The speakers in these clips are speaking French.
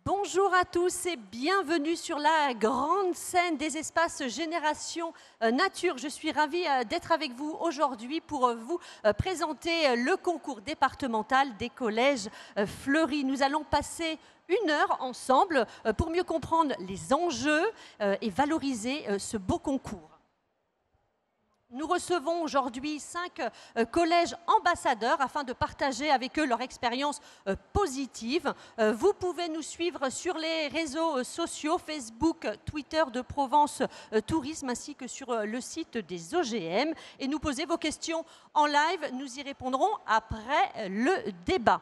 Bonjour à tous et bienvenue sur la grande scène des espaces Génération Nature. Je suis ravie d'être avec vous aujourd'hui pour vous présenter le concours départemental des collèges fleuris. Nous allons passer 1 heure ensemble pour mieux comprendre les enjeux et valoriser ce beau concours. Nous recevons aujourd'hui 5 collèges ambassadeurs afin de partager avec eux leur expérience positive. Vous pouvez nous suivre sur les réseaux sociaux, Facebook, Twitter de Provence Tourisme ainsi que sur le site des OGM et nous poser vos questions en live. Nous y répondrons après le débat.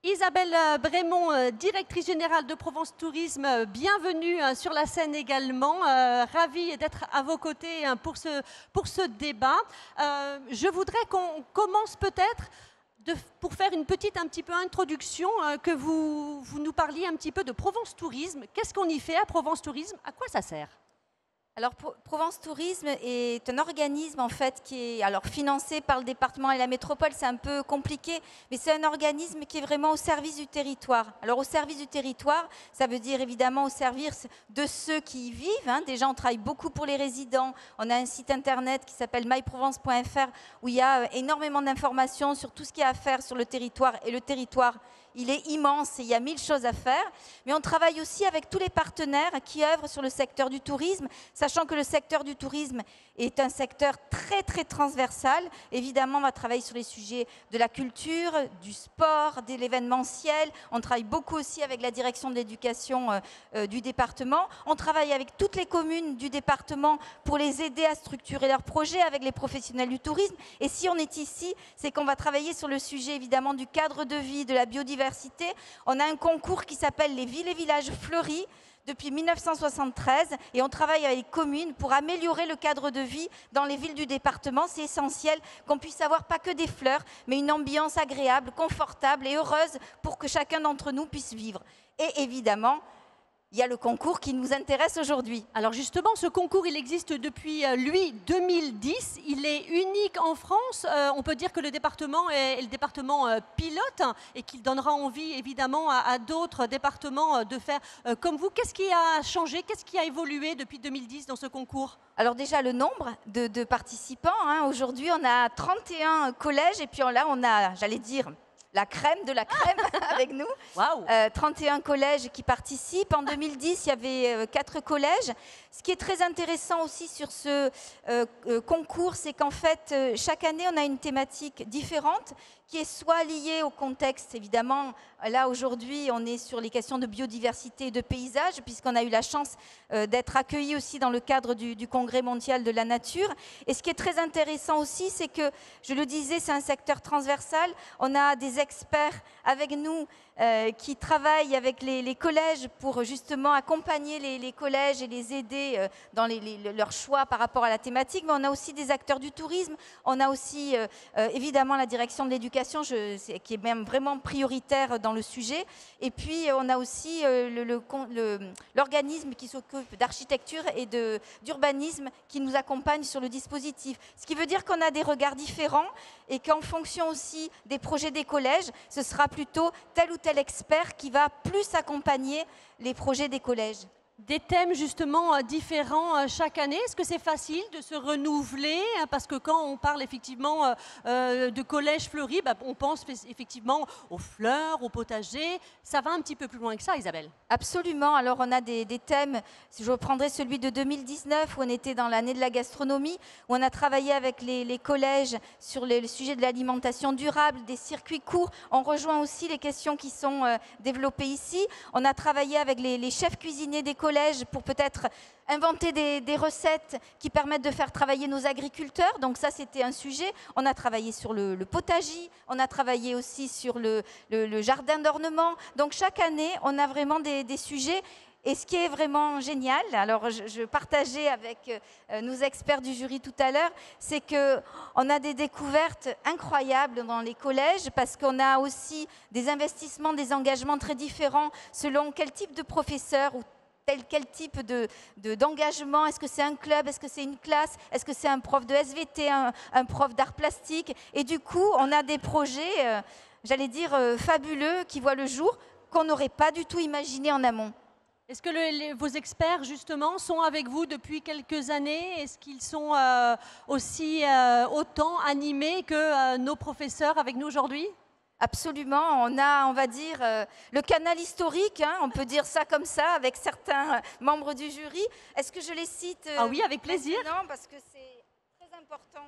Isabelle Brémond, directrice générale de Provence Tourisme, bienvenue sur la scène également. Ravie d'être à vos côtés pour ce débat. Je voudrais qu'on commence peut-être pour faire une petite introduction, que vous nous parliez un petit peu de Provence Tourisme. Qu'est-ce qu'on y fait à Provence Tourisme? À quoi ça sert? Alors, Provence Tourisme est un organisme en fait qui est financé par le département et la métropole. C'est un peu compliqué, mais c'est un organisme qui est vraiment au service du territoire. Alors, au service du territoire, ça veut dire évidemment au service de ceux qui y vivent. Déjà, on travaille beaucoup pour les résidents. On a un site internet qui s'appelle myprovence.fr où il y a énormément d'informations sur tout ce qu'il y a à faire sur le territoire. Et le territoire, il est immense et il y a 1000 choses à faire. Mais on travaille aussi avec tous les partenaires qui œuvrent sur le secteur du tourisme, sachant que le secteur du tourisme est un secteur très, très transversal. Évidemment, on va travailler sur les sujets de la culture, du sport, de l'événementiel. On travaille beaucoup aussi avec la direction de l'éducation du département. On travaille avec toutes les communes du département pour les aider à structurer leurs projets avec les professionnels du tourisme. Et si on est ici, c'est qu'on va travailler sur le sujet évidemment du cadre de vie, de la biodiversité. On a un concours qui s'appelle les villes et villages fleuris depuis 1973 et on travaille avec les communes pour améliorer le cadre de vie dans les villes du département. C'est essentiel qu'on puisse avoir pas que des fleurs, mais une ambiance agréable, confortable et heureuse pour que chacun d'entre nous puisse vivre. Et évidemment, il y a le concours qui nous intéresse aujourd'hui. Alors justement, ce concours, il existe depuis, 2010. Il est unique en France. On peut dire que le département est le département pilote et qu'il donnera envie, évidemment, à d'autres départements de faire comme vous. Qu'est-ce qui a changé? Qu'est-ce qui a évolué depuis 2010 dans ce concours? Alors déjà, le nombre de participants. Aujourd'hui, on a 31 collèges et puis là, on a, j'allais dire, la crème de la crème avec nous. Wow. 31 collèges qui participent. En 2010, il y avait 4 collèges. Ce qui est très intéressant aussi sur ce concours, c'est qu'en fait, chaque année, on a une thématique différente qui est soit liée au contexte, évidemment. Là, aujourd'hui, on est sur les questions de biodiversité et de paysage, puisqu'on a eu la chance d'être accueillis aussi dans le cadre du Congrès mondial de la nature. Et ce qui est très intéressant aussi, c'est que, je le disais, c'est un secteur transversal. On a des experts avec nous qui travaillent avec les collèges pour justement accompagner les collèges et les aider dans leurs choix par rapport à la thématique. Mais on a aussi des acteurs du tourisme. On a aussi évidemment la direction de l'éducation qui est même vraiment prioritaire dans le sujet. Et puis on a aussi l'organisme qui s'occupe d'architecture et d'urbanisme qui nous accompagne sur le dispositif. Ce qui veut dire qu'on a des regards différents et qu'en fonction aussi des projets des collèges, ce sera plutôt tel ou tel expert qui va plus accompagner les projets des collèges. Des thèmes justement différents chaque année. Est-ce que c'est facile de se renouveler? Parce que quand on parle effectivement de collège fleuri, on pense effectivement aux fleurs, aux potagers. Ça va un petit peu plus loin que ça, Isabelle? Absolument. Alors on a des thèmes, si je reprendrai celui de 2019 où on était dans l'année de la gastronomie, où on a travaillé avec les collèges sur le sujet de l'alimentation durable, des circuits courts. On rejoint aussi les questions qui sont développées ici. On a travaillé avec les chefs cuisiniers des collèges pour peut-être inventer des recettes qui permettent de faire travailler nos agriculteurs. Donc ça, c'était un sujet. On a travaillé sur le potager, on a travaillé aussi sur le jardin d'ornement. Donc chaque année, on a vraiment des sujets. Et ce qui est vraiment génial, alors je partageais avec nos experts du jury tout à l'heure, c'est qu'on a des découvertes incroyables dans les collèges parce qu'on a aussi des investissements, des engagements très différents selon quel type de professeur ou quel type d'engagement. Est-ce que c'est un club? Est-ce que c'est une classe? Est-ce que c'est un prof de SVT, un prof d'art plastique? Et du coup, on a des projets, j'allais dire, fabuleux qui voient le jour. qu'on n'aurait pas du tout imaginé en amont. Est-ce que vos experts, justement, sont avec vous depuis quelques années? Est-ce qu'ils sont aussi autant animés que nos professeurs avec nous aujourd'hui? Absolument, on a, on va dire, le canal historique, hein, on peut dire ça comme ça, avec certains membres du jury. Est-ce que je les cite Ah oui, avec plaisir. Non, parce que c'est très important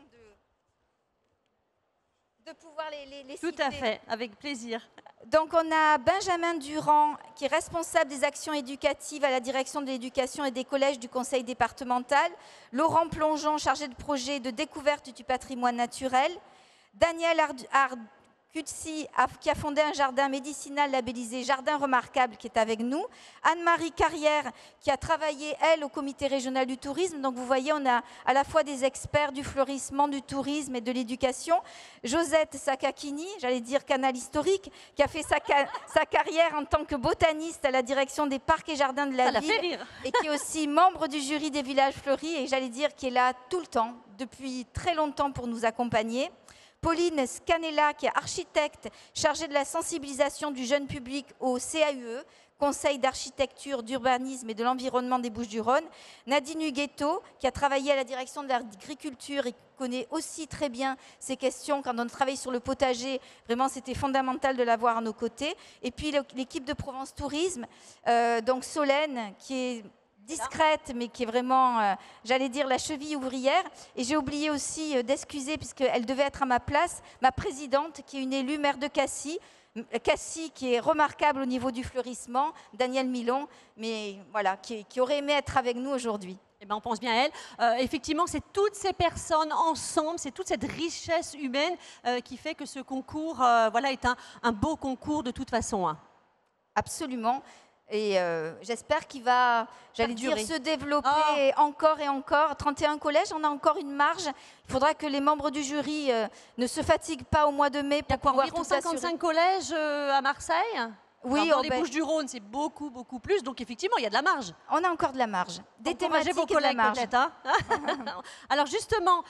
de pouvoir les citer. Tout à fait, avec plaisir. Donc on a Benjamin Durand, qui est responsable des actions éducatives à la direction de l'éducation et des collèges du conseil départemental. Laurent Plongeon, chargé de projet de découverte du patrimoine naturel. Daniel Kutsi, qui a fondé un jardin médicinal labellisé Jardin Remarquable, qui est avec nous. Anne-Marie Carrière, qui a travaillé, elle, au comité régional du tourisme. Donc vous voyez, on a à la fois des experts du fleurissement, du tourisme et de l'éducation. Josette Sakakini, j'allais dire canal historique, qui a fait sa carrière en tant que botaniste à la direction des parcs et jardins de la ville. Et qui est aussi membre du jury des villages fleuris, et j'allais dire qui est là tout le temps, depuis très longtemps pour nous accompagner. Pauline Scanella, qui est architecte chargée de la sensibilisation du jeune public au CAUE, Conseil d'architecture, d'urbanisme et de l'environnement des Bouches-du-Rhône. Nadine Huguetto, qui a travaillé à la direction de l'agriculture et qui connaît aussi très bien ces questions. Quand on travaille sur le potager, vraiment c'était fondamental de l'avoir à nos côtés. Et puis l'équipe de Provence Tourisme, donc Solène, qui est discrète, mais qui est vraiment, j'allais dire, la cheville ouvrière. Et j'ai oublié aussi d'excuser, puisqu'elle devait être à ma place, ma présidente, qui est une élue maire de Cassis, qui est remarquable au niveau du fleurissement, Danielle Milon, mais voilà, qui aurait aimé être avec nous aujourd'hui. Eh ben, on pense bien à elle. Effectivement, c'est toutes ces personnes ensemble, c'est toute cette richesse humaine qui fait que ce concours voilà, est un beau concours de toute façon. Hein. Absolument. Et j'espère qu'il va, j'allais dire, se développer encore et encore. 31 collèges, on a encore une marge. Il faudra que les membres du jury ne se fatiguent pas au mois de mai pour pouvoir tout assurer. Environ 55 collèges à Marseille. Oui, dans les Bouches-du-Rhône, c'est beaucoup, beaucoup plus. Donc, effectivement, il y a de la marge. On a encore de la marge. Des thématiques vos collègues, et de la marge. Hein. Alors, justement,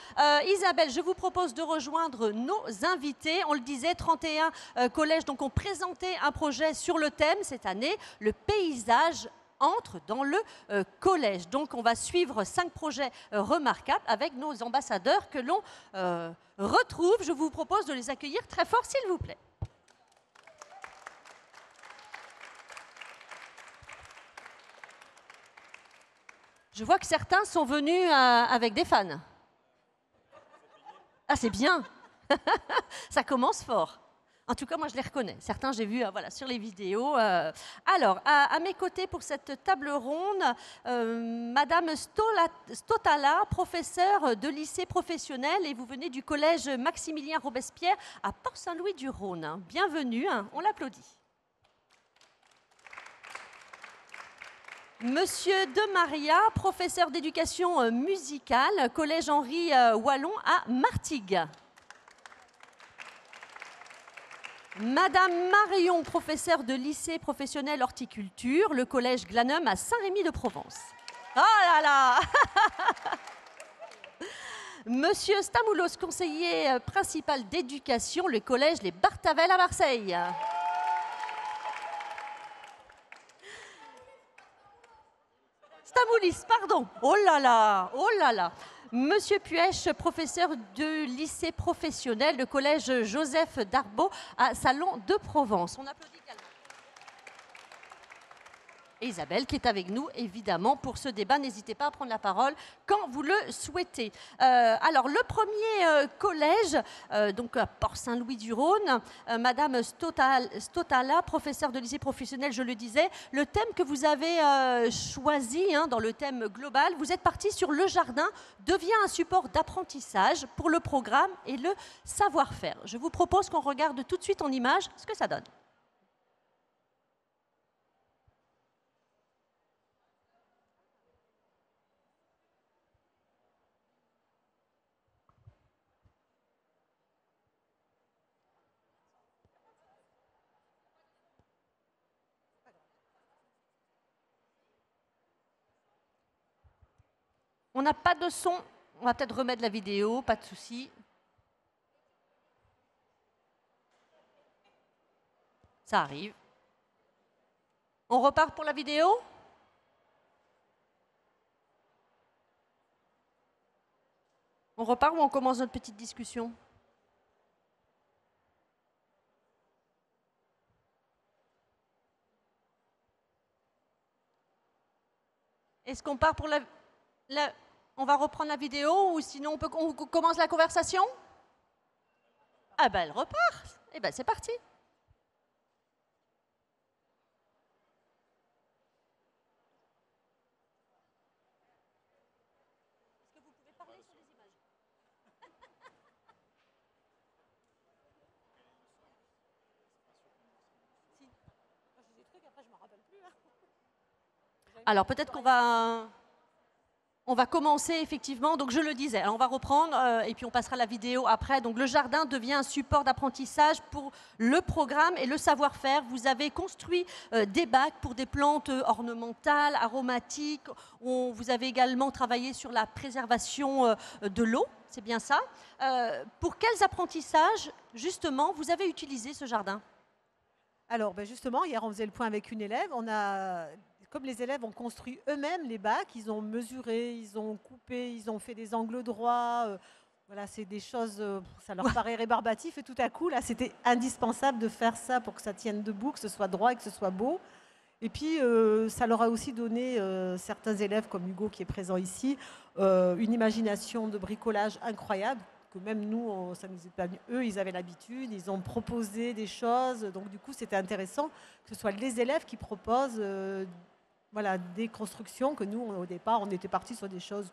Isabelle, je vous propose de rejoindre nos invités. On le disait, 31 collèges donc, ont présenté un projet sur le thème cette année, le paysage entre dans le collège. Donc, on va suivre 5 projets remarquables avec nos ambassadeurs que l'on retrouve. Je vous propose de les accueillir très fort, s'il vous plaît. Je vois que certains sont venus avec des fans. Ah, c'est bien. Ça commence fort. En tout cas, moi, je les reconnais. Certains, j'ai vu voilà, sur les vidéos. Alors, à mes côtés pour cette table ronde, Madame Stotala, professeure de lycée professionnel, et vous venez du collège Maximilien Robespierre à Port-Saint-Louis-du-Rhône. Bienvenue, on l'applaudit. Monsieur De Maria, professeur d'éducation musicale, collège Henri Wallon à Martigues. Madame Marion, professeure de lycée professionnel horticulture, le collège Glanum à Saint-Rémy-de-Provence. Oh là là. Monsieur Stamoulos, conseiller principal d'éducation, le collège Les Bartavel à Marseille. Stamoulis, pardon. Oh là là, oh là là. Monsieur Puech, professeur de lycée professionnel, de collège Joseph Darbo à Salon de Provence. On applaudit également. Et Isabelle qui est avec nous, évidemment, pour ce débat. N'hésitez pas à prendre la parole quand vous le souhaitez. Alors, le premier collège, donc à Port-Saint-Louis-du-Rhône, Madame Stotala, professeure de lycée professionnel, je le disais, le thème que vous avez choisi dans le thème global, vous êtes parti sur le jardin, devient un support d'apprentissage pour le programme et le savoir-faire. Je vous propose qu'on regarde tout de suite en image ce que ça donne. On n'a pas de son, on va peut-être remettre la vidéo, pas de souci. Ça arrive. On repart pour la vidéo? On repart ou on commence notre petite discussion? Est-ce qu'on part pour on va reprendre la vidéo ou sinon on commence la conversation? Ah ben elle repart. Eh ben c'est parti. Est-ce que vous pouvez parler sur les images? Si. Moi j'ai des trucs, après je m'en rappelle plus. Alors peut-être on va commencer effectivement, donc je le disais, alors on va reprendre et puis on passera la vidéo après. Donc le jardin devient un support d'apprentissage pour le programme et le savoir-faire. Vous avez construit des bacs pour des plantes ornementales, aromatiques. Vous avez également travaillé sur la préservation de l'eau, c'est bien ça. Pour quels apprentissages justement vous avez utilisé ce jardin? Alors justement, hier on faisait le point avec une élève, comme les élèves ont construit eux-mêmes les bacs, ils ont mesuré, ils ont coupé, ils ont fait des angles droits. Voilà, c'est des choses, ça leur paraît rébarbatif. Et tout à coup, là, c'était indispensable de faire ça pour que ça tienne debout, que ce soit droit et que ce soit beau. Et puis, ça leur a aussi donné, certains élèves, comme Hugo qui est présent ici, une imagination de bricolage incroyable, que même nous, ça nous est pas venu. Eux, ils avaient l'habitude, ils ont proposé des choses. Donc, du coup, c'était intéressant que ce soit les élèves qui proposent voilà, des constructions que nous, au départ, on était partis sur des choses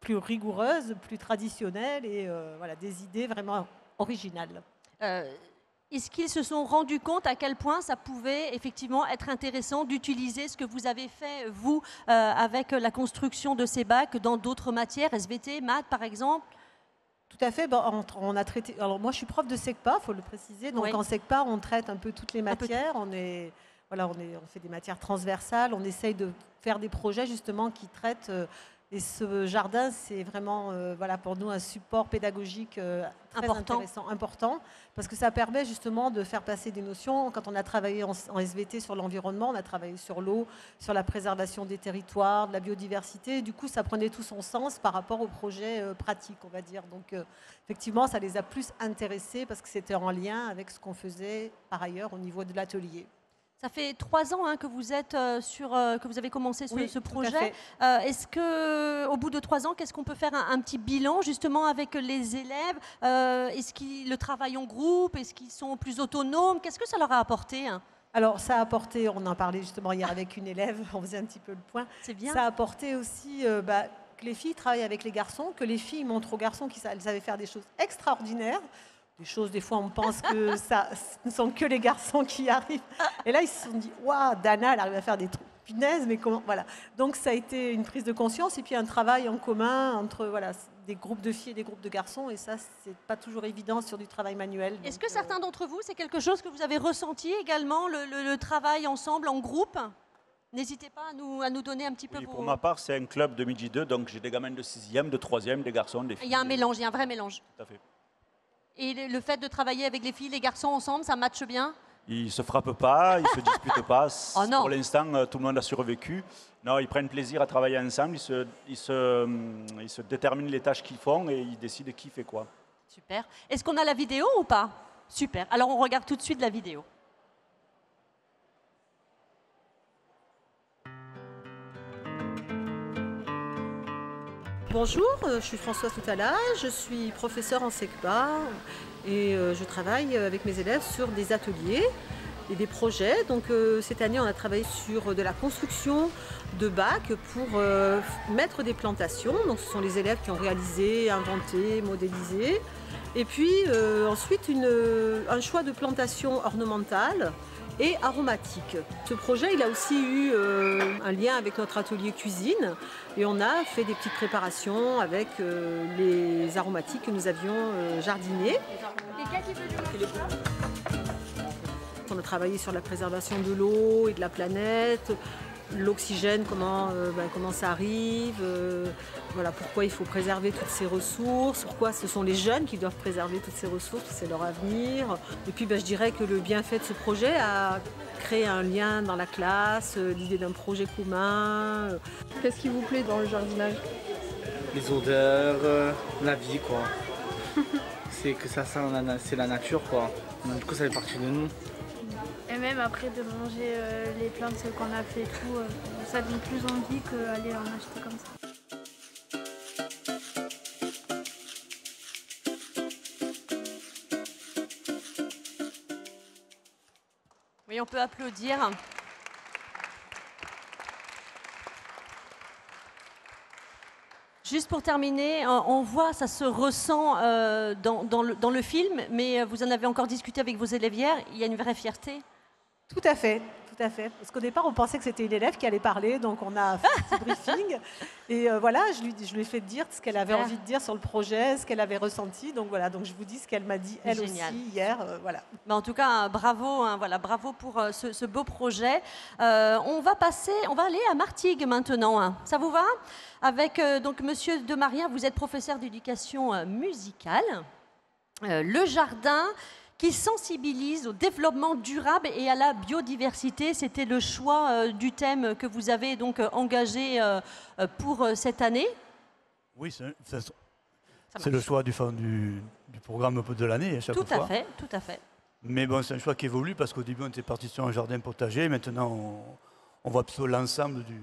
plus rigoureuses, plus traditionnelles et voilà, des idées vraiment originales. Est-ce qu'ils se sont rendus compte à quel point ça pouvait effectivement être intéressant d'utiliser ce que vous avez fait, vous, avec la construction de ces bacs dans d'autres matières, SVT, maths par exemple? Tout à fait. Bon, on a traité. Alors moi, je suis prof de SECPA, il faut le préciser. Donc oui. en SECPA, on traite un peu toutes les matières. On fait des matières transversales. On essaye de faire des projets justement qui traitent. Et ce jardin, c'est vraiment voilà, pour nous un support pédagogique très intéressant, important, parce que ça permet justement de faire passer des notions. Quand on a travaillé en SVT sur l'environnement, on a travaillé sur l'eau, sur la préservation des territoires, de la biodiversité. Et du coup, ça prenait tout son sens par rapport aux projets pratiques, on va dire. Donc, effectivement, ça les a plus intéressés parce que c'était en lien avec ce qu'on faisait par ailleurs au niveau de l'atelier. Ça fait 3 ans que vous êtes que vous avez commencé ce projet. Est-ce que, au bout de 3 ans, qu'est-ce qu'on peut faire un petit bilan justement avec les élèves? Est-ce qu'ils le travaillent en groupe? Est-ce qu'ils sont plus autonomes? Qu'est-ce que ça leur a apporté? Alors, ça a apporté, on en parlait justement hier avec une élève, on faisait un petit peu le point. C'est bien. Ça a apporté aussi que les filles travaillent avec les garçons, que les filles montrent aux garçons qu'elles savaient faire des choses extraordinaires. Des choses, des fois, on pense que ce ne sont que les garçons qui y arrivent. Et là, ils se sont dit, waouh, Dana, elle arrive à faire des trucs, punaise, mais comment, voilà. Donc, ça a été une prise de conscience et puis un travail en commun entre voilà, des groupes de filles et des groupes de garçons. Et ça, c'est pas toujours évident sur du travail manuel. Est-ce que certains d'entre vous, c'est quelque chose que vous avez ressenti également, le travail ensemble, en groupe? N'hésitez pas à nous donner un petit peu vos... Pour ma part, c'est un club de midi 2, donc j'ai des gamins de 6e, de 3e, des garçons, des filles. Il y a un mélange, il y a un vrai mélange. Tout à fait. Et le fait de travailler avec les filles, les garçons ensemble, ça matche bien? Ils ne se frappent pas, ils ne se disputent pas. Oh non. Pour l'instant, tout le monde a survécu. Non, ils prennent plaisir à travailler ensemble, ils se déterminent les tâches qu'ils font et ils décident qui fait quoi. Super. Est-ce qu'on a la vidéo ou pas? Super. Alors on regarde tout de suite la vidéo. Bonjour, je suis Françoise Toutala, je suis professeure en SECPA et je travaille avec mes élèves sur des ateliers et des projets. Donc cette année, on a travaillé sur de la construction de bacs pour mettre des plantations. Donc ce sont les élèves qui ont réalisé, inventé, modélisé. Et puis ensuite, un choix de plantation ornementale et aromatique. Ce projet, il a aussi eu un lien avec notre atelier cuisine et on a fait des petites préparations avec les aromatiques que nous avions jardinés. On a travaillé sur la préservation de l'eau et de la planète, l'oxygène, comment ça arrive, voilà, pourquoi il faut préserver toutes ces ressources, pourquoi ce sont les jeunes qui doivent préserver toutes ces ressources, c'est leur avenir. Et puis je dirais que le bienfait de ce projet a créé un lien dans la classe, l'idée d'un projet commun. Qu'est-ce qui vous plaît dans le jardinage? Les odeurs, la vie quoi. C'est que ça sent c'est la nature quoi. Donc, du coup ça fait partie de nous. Et même après de manger les plantes qu'on a fait et tout, ça donne plus envie qu'aller en acheter comme ça. Oui, on peut applaudir. Juste pour terminer, on voit, ça se ressent dans le film, mais vous en avez encore discuté avec vos élèves hier, il y a une vraie fierté. Tout à fait, tout à fait. Parce qu'au départ, on pensait que c'était une élève qui allait parler, donc on a fait un petit briefing. Et voilà, je lui ai fait dire ce qu'elle avait envie de dire sur le projet, ce qu'elle avait ressenti. Donc voilà, donc je vous dis ce qu'elle m'a dit elle Génial. aussi hier. Voilà. Mais en tout cas, bravo, hein, voilà, bravo pour ce beau projet. On va aller à Martigues maintenant. Hein. Ça vous va? Avec donc Monsieur de Maria, vous êtes professeur d'éducation musicale. Le jardin qui sensibilise au développement durable et à la biodiversité. C'était le choix du thème que vous avez donc engagé pour cette année. Oui, c'est le choix du programme de l'année à chaque fois. Tout à fait. Mais bon, c'est un choix qui évolue parce qu'au début, on était parti sur un jardin potager. Maintenant, on voit plutôt l'ensemble du...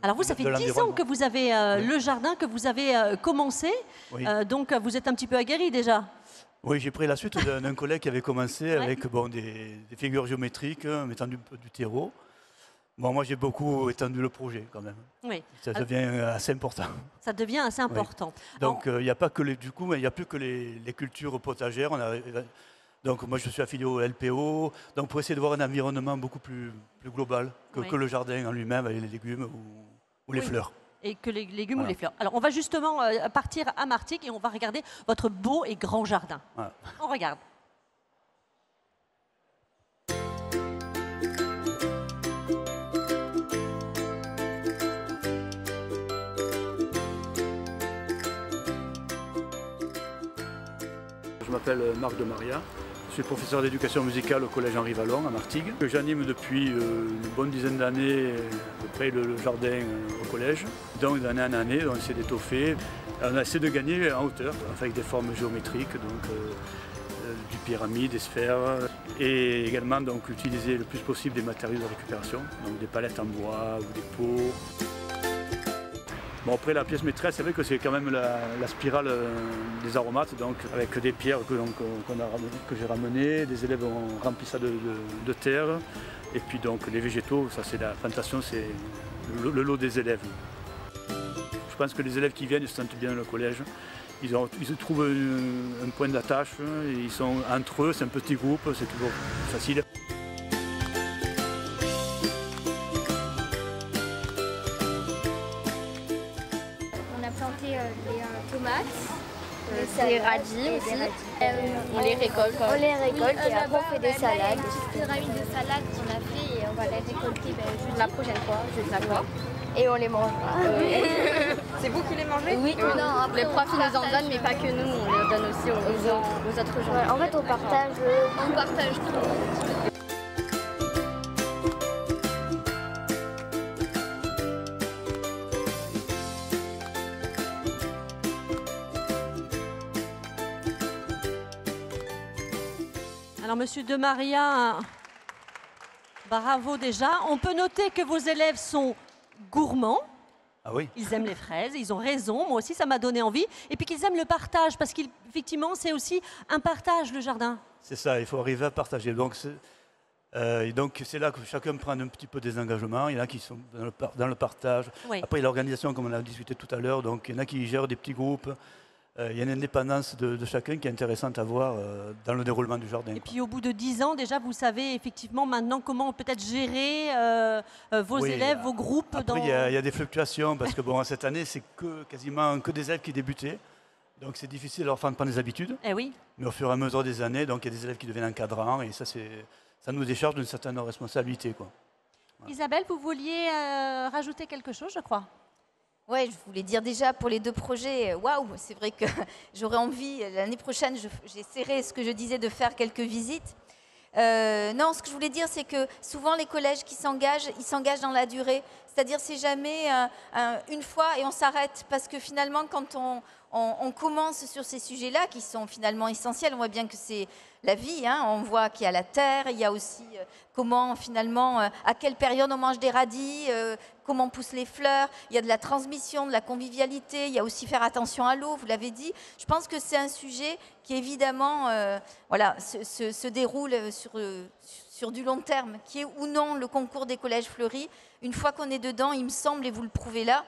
Alors vous, ça fait 10 ans que vous avez le jardin, que vous avez commencé. Oui. Donc vous êtes un petit peu aguerri déjà. Oui, j'ai pris la suite d'un collègue qui avait commencé avec des figures géométriques, mettant du terreau. Bon, moi, j'ai beaucoup étendu le projet quand même. Oui. Ça devient assez important. Ça devient assez important. Oui. Donc, il n'y a pas que il n'y a plus que les cultures potagères. Donc, moi, je suis affilié au LPO. Donc, pour essayer de voir un environnement beaucoup plus global que le jardin en lui-même, avec les légumes ou les fleurs. Et que les légumes ou les fleurs. Alors, on va justement partir à Martigues et on va regarder votre beau et grand jardin. Voilà. On regarde. Je m'appelle Marc de Maria. Je suis professeur d'éducation musicale au collège Henri Vallon à Martigues. J'anime depuis une bonne dizaine d'années à peu près le jardin au collège. Donc d'année en année, on essaie d'étoffer. On essaie de gagner en hauteur, avec des formes géométriques, donc du pyramide, des sphères. Et également donc, utiliser le plus possible des matériaux de récupération, donc des palettes en bois ou des pots. Bon, après la pièce maîtresse, c'est vrai que c'est quand même la spirale des aromates, donc avec des pierres que j'ai ramenées, des élèves ont rempli ça de terre, et puis donc les végétaux, ça c'est la plantation, c'est le lot des élèves. Je pense que les élèves qui viennent se sentent bien dans le collège, ils se trouvent un point d'attache, ils sont entre eux, c'est un petit groupe, c'est toujours facile. Des tomates, des radis aussi. On les récolte. Et après on fait des salades. Une pyramide de salade qu'on a fait et on va les récolter la prochaine fois, jeudi soir. Et on les mangera. C'est vous qui les mangez? Oui. Non, les profs nous en donnent, mais pas que nous, on les donne aussi aux autres gens. Ouais, en fait, on partage. On partage tout. Alors, Monsieur de Maria, bravo déjà. On peut noter que vos élèves sont gourmands. Ah oui. Ils aiment les fraises, ils ont raison. Moi aussi, ça m'a donné envie. Et puis qu'ils aiment le partage, parce qu'effectivement, c'est aussi un partage, le jardin. C'est ça, il faut arriver à partager. Donc, c'est là que chacun prend un petit peu des engagements. Il y en a qui sont dans le partage. Oui. Après, il y a l'organisation, comme on a discuté tout à l'heure. Donc, il y en a qui gèrent des petits groupes. Il y a une indépendance de chacun qui est intéressante à voir dans le déroulement du jardin. Et puis au bout de 10 ans, déjà, vous savez effectivement maintenant comment peut-être gérer vos élèves, vos groupes. Après, il y a des fluctuations parce que bon, cette année, c'est quasiment que des élèves qui débutaient. Donc c'est difficile de leur faire prendre des habitudes. Eh oui. Mais au fur et à mesure des années, donc, il y a des élèves qui deviennent encadrants et ça nous décharge d'une certaine responsabilité, quoi. Voilà. Isabelle, vous vouliez rajouter quelque chose, je crois. Oui, je voulais dire déjà pour les 2 projets, waouh, c'est vrai que j'aurais envie, l'année prochaine, j'essaierai, ce que je disais, de faire quelques visites. Non, ce que je voulais dire, c'est que souvent les collèges qui s'engagent, ils s'engagent dans la durée. C'est-à-dire, c'est jamais une fois et on s'arrête. Parce que finalement, quand on commence sur ces sujets-là, qui sont finalement essentiels, on voit bien que c'est la vie. Hein, on voit qu'il y a la terre, il y a aussi comment finalement, à quelle période on mange des radis, comment poussent les fleurs. Il y a de la transmission, de la convivialité. Il y a aussi faire attention à l'eau, vous l'avez dit. Je pense que c'est un sujet qui évidemment se déroule sur du long terme, qui est ou non le concours des collèges fleuris. Une fois qu'on est dedans, il me semble, et vous le prouvez là,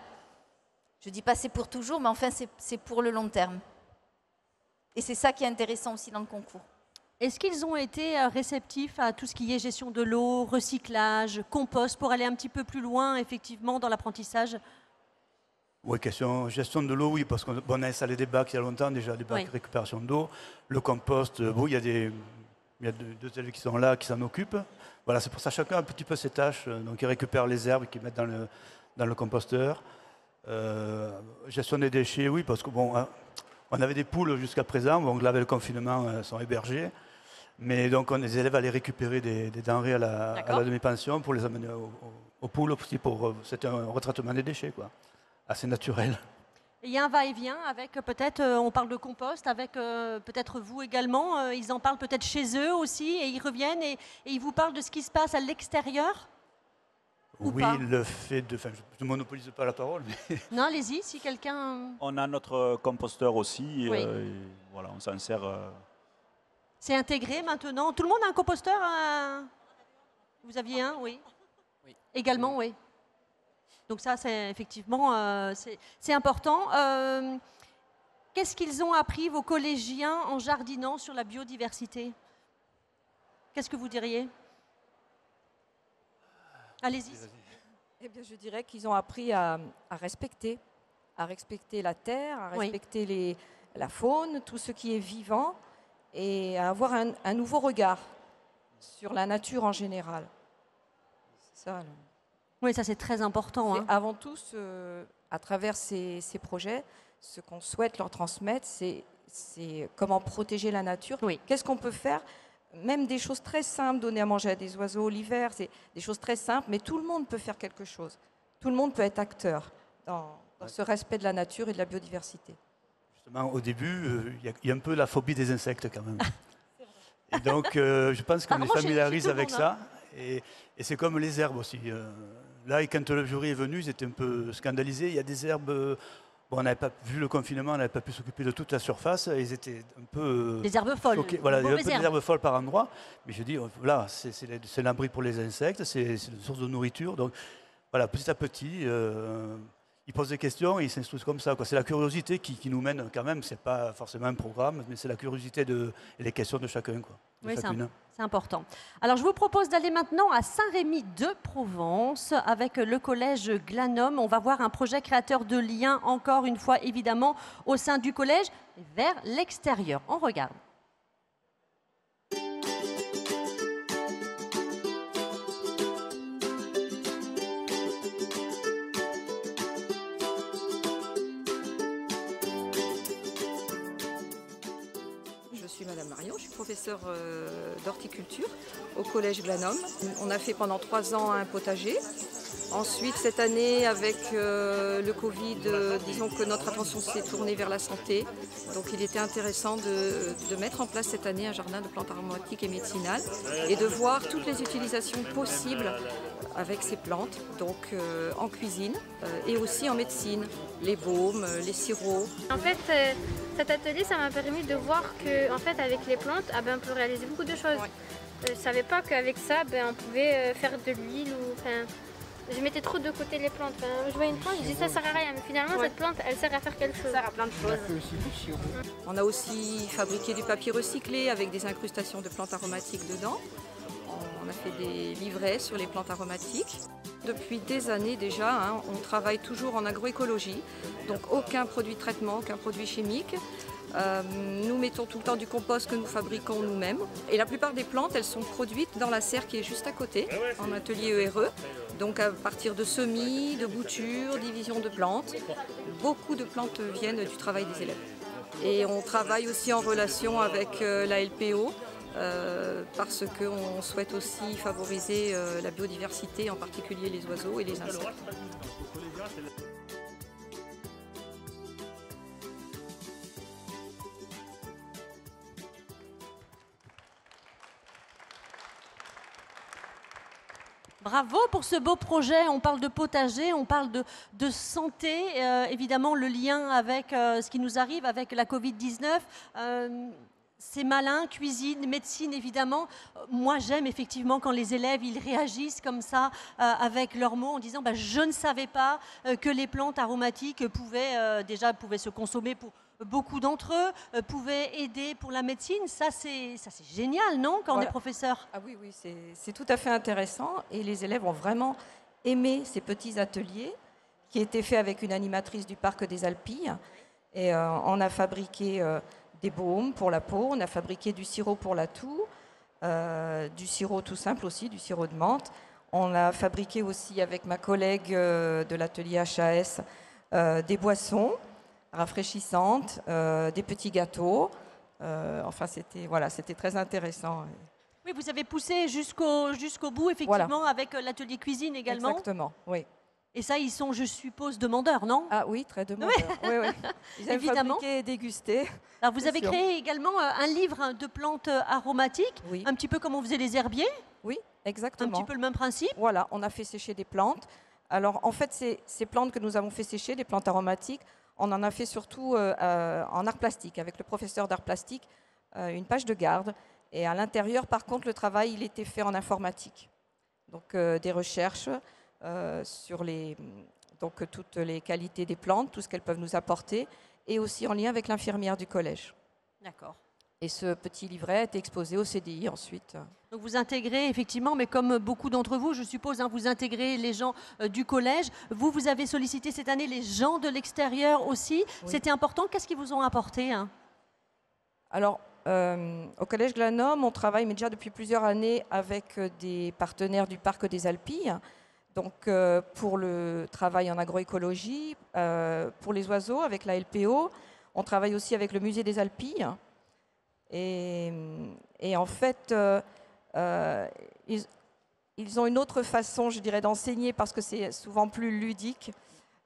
je ne dis pas c'est pour toujours, mais enfin c'est pour le long terme. Et c'est ça qui est intéressant aussi dans le concours. Est-ce qu'ils ont été réceptifs à tout ce qui est gestion de l'eau, recyclage, compost, pour aller un petit peu plus loin, effectivement, dans l'apprentissage? Oui, question gestion de l'eau, oui, parce qu'on a installé des bacs il y a longtemps déjà, des bacs de récupération d'eau. Le compost, il y a deux élèves qui sont là, qui s'en occupent. Voilà, c'est pour ça chacun a un petit peu ses tâches. Donc ils récupèrent les herbes qu'ils mettent dans le composteur. Gestion des déchets, oui, parce que bon, on avait des poules jusqu'à présent, donc là avec le confinement, elles sont hébergées. Mais donc les élèves allaient récupérer des denrées à la demi-pension pour les amener aux poules aussi. C'était un retraitement des déchets, quoi. Assez naturel. Il y a un va-et-vient avec peut-être, on parle de compost, avec peut-être vous également, ils en parlent peut-être chez eux aussi et ils reviennent et ils vous parlent de ce qui se passe à l'extérieur? Oui, le fait de... Enfin, je ne monopolise pas la parole, mais... Non, allez-y, si quelqu'un... On a notre composteur aussi, oui. Et voilà, on s'en sert... C'est intégré maintenant. Tout le monde a un composteur Vous aviez un, oui. Oui. Également, oui. Donc ça, c'est effectivement, c'est important. Qu'est-ce qu'ils ont appris, vos collégiens, en jardinant sur la biodiversité? Qu'est-ce que vous diriez? Allez-y. Eh bien, je dirais qu'ils ont appris à respecter la terre, à respecter la faune, tout ce qui est vivant, et à avoir un nouveau regard sur la nature en général. C'est ça. Oui, ça c'est très important. Hein. Avant tout, à travers ces projets, ce qu'on souhaite leur transmettre, c'est comment protéger la nature. Oui. Qu'est-ce qu'on peut faire? Même des choses très simples, donner à manger à des oiseaux l'hiver, c'est des choses très simples, mais tout le monde peut faire quelque chose. Tout le monde peut être acteur dans ce respect de la nature et de la biodiversité. Justement, au début, il y a un peu la phobie des insectes quand même. Et donc, je pense qu'on est familiarise avec ça. Et c'est comme les herbes aussi. Là, quand le jury est venu, ils étaient un peu scandalisés. Il y a des herbes... Bon, on n'avait pas vu le confinement, on n'avait pas pu s'occuper de toute la surface. Ils étaient un peu... Des herbes folles. Choqués. Voilà, il y avait un peu des herbes folles par endroit. Mais je dis, voilà, c'est l'abri pour les insectes, c'est une source de nourriture. Donc, voilà, petit à petit, ils posent des questions et ils s'instruisent comme ça. C'est la curiosité qui nous mène quand même. Ce n'est pas forcément un programme, mais c'est la curiosité et les questions de chacun. Oui, c'est important. Alors, je vous propose d'aller maintenant à Saint-Rémy de Provence avec le collège Glanum. On va voir un projet créateur de liens, encore une fois, évidemment, au sein du collège vers l'extérieur. On regarde. Madame Marion, je suis professeure d'horticulture au collège Glanum. On a fait pendant 3 ans un potager. Ensuite, cette année, avec le Covid, disons que notre attention s'est tournée vers la santé. Donc il était intéressant de mettre en place cette année un jardin de plantes aromatiques et médicinales et de voir toutes les utilisations possibles avec ces plantes, donc en cuisine et aussi en médecine, les baumes, les sirops. En fait, cet atelier, ça m'a permis de voir qu'en fait, avec les plantes, on peut réaliser beaucoup de choses. Je ne savais pas qu'avec ça, on pouvait faire de l'huile ou... Je mettais trop de côté les plantes. Je voyais une plante, je disais ça sert à rien, mais finalement cette plante, elle sert à faire quelque chose. Elle sert à plein de choses. On a aussi fabriqué du papier recyclé avec des incrustations de plantes aromatiques dedans. On a fait des livrets sur les plantes aromatiques. Depuis des années déjà, on travaille toujours en agroécologie, donc aucun produit de traitement, aucun produit chimique. Nous mettons tout le temps du compost que nous fabriquons nous-mêmes. Et la plupart des plantes, elles sont produites dans la serre qui est juste à côté, en atelier ERE. Donc à partir de semis, de boutures, division de plantes, beaucoup de plantes viennent du travail des élèves. Et on travaille aussi en relation avec la LPO parce qu'on souhaite aussi favoriser la biodiversité, en particulier les oiseaux et les insectes. Bravo pour ce beau projet. On parle de potager, on parle de santé, évidemment le lien avec ce qui nous arrive avec la Covid-19. C'est malin, cuisine, médecine évidemment. Moi j'aime effectivement quand les élèves ils réagissent comme ça avec leurs mots en disant bah, je ne savais pas que les plantes aromatiques pouvaient se consommer pour beaucoup d'entre eux, pouvaient aider pour la médecine. Ça c'est génial, non, quand on est professeur? Ah oui, c'est tout à fait intéressant et les élèves ont vraiment aimé ces petits ateliers qui étaient faits avec une animatrice du parc des Alpilles. Et on a fabriqué des baumes pour la peau, on a fabriqué du sirop pour la toux, du sirop tout simple aussi, du sirop de menthe. On a fabriqué aussi avec ma collègue de l'atelier HAS des boissons rafraîchissantes, des petits gâteaux. Enfin, c'était très intéressant. Oui, vous avez poussé jusqu'au bout, effectivement, voilà. Avec l'atelier cuisine également. Exactement, oui. Et ça, ils sont, je suppose, demandeurs, non? Ah oui, très demandeurs. Oui, oui. Ils aiment fabriquer et déguster. Alors, vous avez créé également un livre de plantes aromatiques, un petit peu comme on faisait les herbiers. Oui, exactement. Un petit peu le même principe. Voilà, on a fait sécher des plantes. Alors, en fait, ces plantes que nous avons fait sécher, les plantes aromatiques, on en a fait surtout en art plastique, avec le professeur d'art plastique, une page de garde. Et à l'intérieur, par contre, le travail, il était fait en informatique. Donc, des recherches sur toutes les qualités des plantes, tout ce qu'elles peuvent nous apporter, et aussi en lien avec l'infirmière du collège. D'accord. Et ce petit livret est exposé au CDI ensuite. Donc vous intégrez effectivement, mais comme beaucoup d'entre vous, je suppose, vous intégrez les gens du collège. Vous avez sollicité cette année les gens de l'extérieur aussi. Oui. C'était important. Qu'est-ce qu'ils vous ont apporté, hein? Alors, au Collège Glanum, on travaille mais déjà depuis plusieurs années avec des partenaires du Parc des Alpilles. Donc, pour le travail en agroécologie, pour les oiseaux, avec la LPO. On travaille aussi avec le Musée des Alpilles. Et en fait, ils ont une autre façon, je dirais, d'enseigner parce que c'est souvent plus ludique.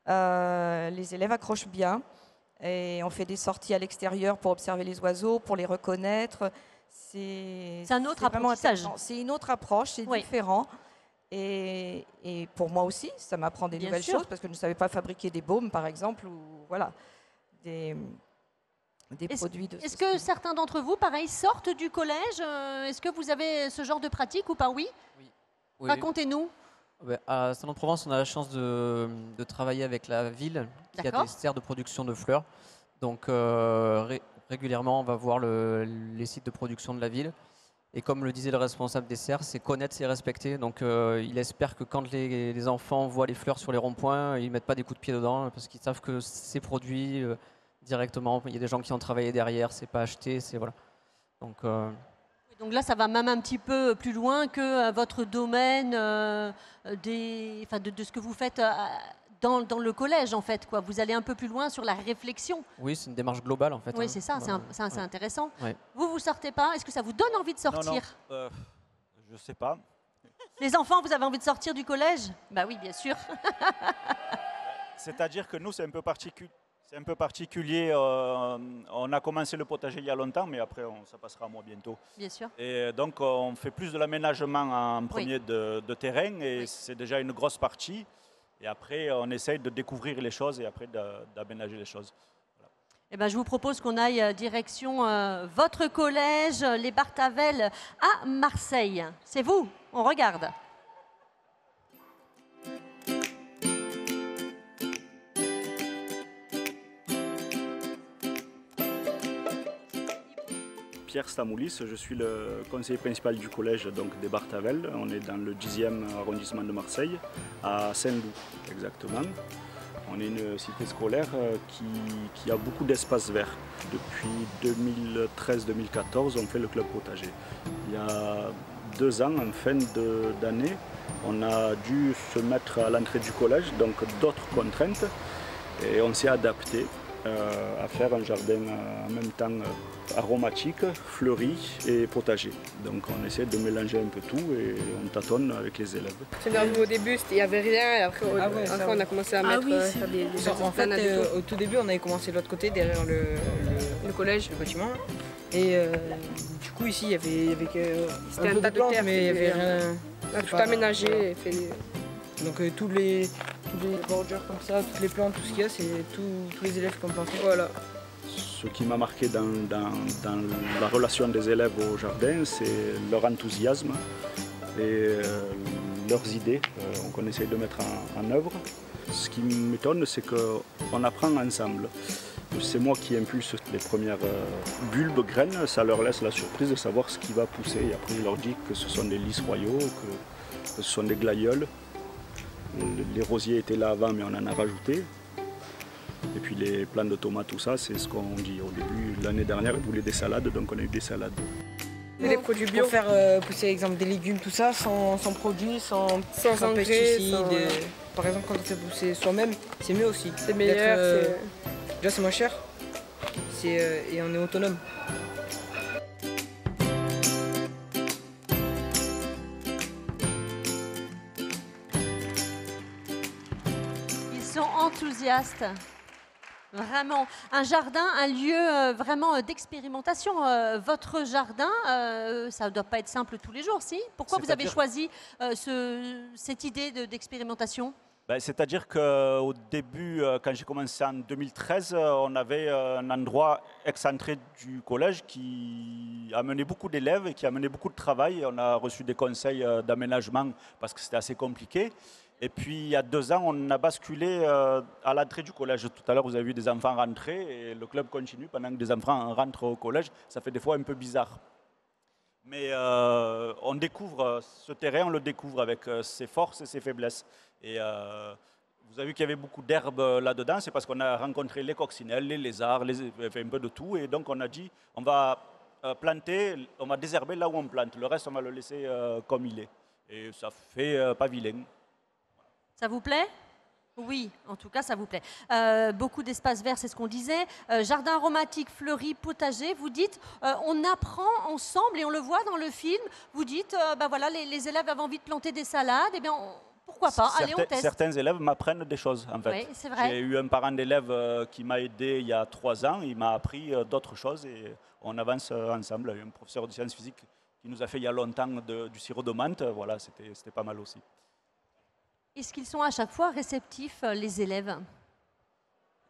Les élèves accrochent bien. Et on fait des sorties à l'extérieur pour observer les oiseaux, pour les reconnaître. C'est un autre apprentissage. C'est une autre approche, c'est différent. Et pour moi aussi, ça m'apprend des nouvelles choses parce que je ne savais pas fabriquer des baumes, par exemple, ou voilà, des produits de... Est-ce que certains d'entre vous, pareil, sortent du collège? Est-ce que vous avez ce genre de pratique ou pas? Oui. Racontez-nous. À Salon-de-Provence, on a la chance de travailler avec la ville qui a des serres de production de fleurs. Donc régulièrement, on va voir les sites de production de la ville. Et comme le disait le responsable des serres, c'est connaître, c'est respecter. Donc il espère que quand les enfants voient les fleurs sur les ronds-points, ils ne mettent pas des coups de pied dedans parce qu'ils savent que c'est produit directement. Il y a des gens qui ont travaillé derrière, c'est pas acheté, c'est voilà. Donc là, ça va même un petit peu plus loin que votre domaine de ce que vous faites dans le collège, en fait, quoi. Vous allez un peu plus loin sur la réflexion. Oui, c'est une démarche globale, en fait. Oui, c'est ça, c'est intéressant. Ouais. Vous sortez pas? Est-ce que ça vous donne envie de sortir? Non, je sais pas. Les enfants, vous avez envie de sortir du collège? Bah oui, bien sûr. C'est-à-dire que nous, c'est un peu particulier. C'est un peu particulier. On a commencé le potager il y a longtemps, mais après, ça passera à moi bientôt. Bien sûr. Et donc, on fait plus de l'aménagement en premier de terrain, et c'est déjà une grosse partie. Et après, on essaye de découvrir les choses et après d'aménager les choses. Voilà. Eh ben, je vous propose qu'on aille direction votre collège, les Barthavel, à Marseille. C'est vous? On regarde. Pierre Stamoulis, je suis le conseiller principal du collège des Barthavel. On est dans le 10e arrondissement de Marseille, à Saint-Loup exactement. On est une cité scolaire qui a beaucoup d'espaces verts. Depuis 2013-2014, on fait le club potager. Il y a 2 ans, en fin d'année, on a dû se mettre à l'entrée du collège, donc d'autres contraintes, et on s'est adapté à faire un jardin en même temps aromatique, fleuri et potager. Donc on essaie de mélanger un peu tout et on tâtonne avec les élèves. Au début, il n'y avait rien et après, on a commencé à mettre des en fait, au tout début, on avait commencé de l'autre côté, derrière le collège, le bâtiment. Et du coup, ici, il y avait c'était un tas de terre, mais il y avait rien. On a tout aménagé. Donc tous les bordures comme ça, toutes les plantes, tout ce qu'il y a, c'est tous les élèves qui ont planté. Voilà. Ce qui m'a marqué dans la relation des élèves au jardin, c'est leur enthousiasme et leurs idées qu'on essaye de mettre en œuvre. Ce qui m'étonne, c'est qu'on apprend ensemble. C'est moi qui impulse les premières bulbes, graines, ça leur laisse la surprise de savoir ce qui va pousser. Et après, je leur dis que ce sont des lys royaux, que ce sont des glaïeuls. Les rosiers étaient là avant, mais on en a rajouté. Et puis les plants de tomates, tout ça, c'est ce qu'on dit. Au début, l'année dernière, ils voulaient des salades, donc on a eu des salades. Et les produits bio. Pour faire pousser, exemple, des légumes, tout ça, sans produits, sans engrais, pesticides. Par exemple, quand on fait pousser soi-même, c'est mieux aussi. C'est meilleur. Déjà, c'est moins cher et on est autonome. Ils sont enthousiastes. Vraiment, un jardin, un lieu vraiment d'expérimentation. Votre jardin, ça ne doit pas être simple tous les jours, si? Pourquoi vous avez choisi cette idée d'expérimentation? C'est-à-dire qu'au début, quand j'ai commencé en 2013, on avait un endroit excentré du collège qui amenait beaucoup d'élèves et qui amenait beaucoup de travail. On a reçu des conseils d'aménagement parce que c'était assez compliqué. Et puis, il y a 2 ans, on a basculé à l'entrée du collège. Tout à l'heure, vous avez vu des enfants rentrer et le club continue pendant que des enfants rentrent au collège. Ça fait des fois un peu bizarre. Mais on découvre ce terrain, on le découvre avec ses forces et ses faiblesses. Et vous avez vu qu'il y avait beaucoup d'herbes là-dedans, c'est parce qu'on a rencontré les coccinelles, les lézards, un peu de tout. Et donc on a dit, on va planter, on va désherber là où on plante. Le reste, on va le laisser comme il est. Et ça fait pas vilain. Ça vous plaît? Oui, en tout cas, ça vous plaît. Beaucoup d'espaces verts, c'est ce qu'on disait. Jardin aromatique, fleuri, potager. Vous dites, on apprend ensemble et on le voit dans le film. Vous dites, voilà, les élèves avaient envie de planter des salades. Eh bien, pourquoi pas? Allez, on teste. Certains élèves m'apprennent des choses, en fait. Oui, c'est vrai. J'ai eu un parent d'élève qui m'a aidé il y a 3 ans. Il m'a appris d'autres choses et on avance ensemble. Il y a eu un professeur de sciences physiques qui nous a fait il y a longtemps du sirop de menthe. Voilà, c'était pas mal aussi. Est-ce qu'ils sont à chaque fois réceptifs, les élèves?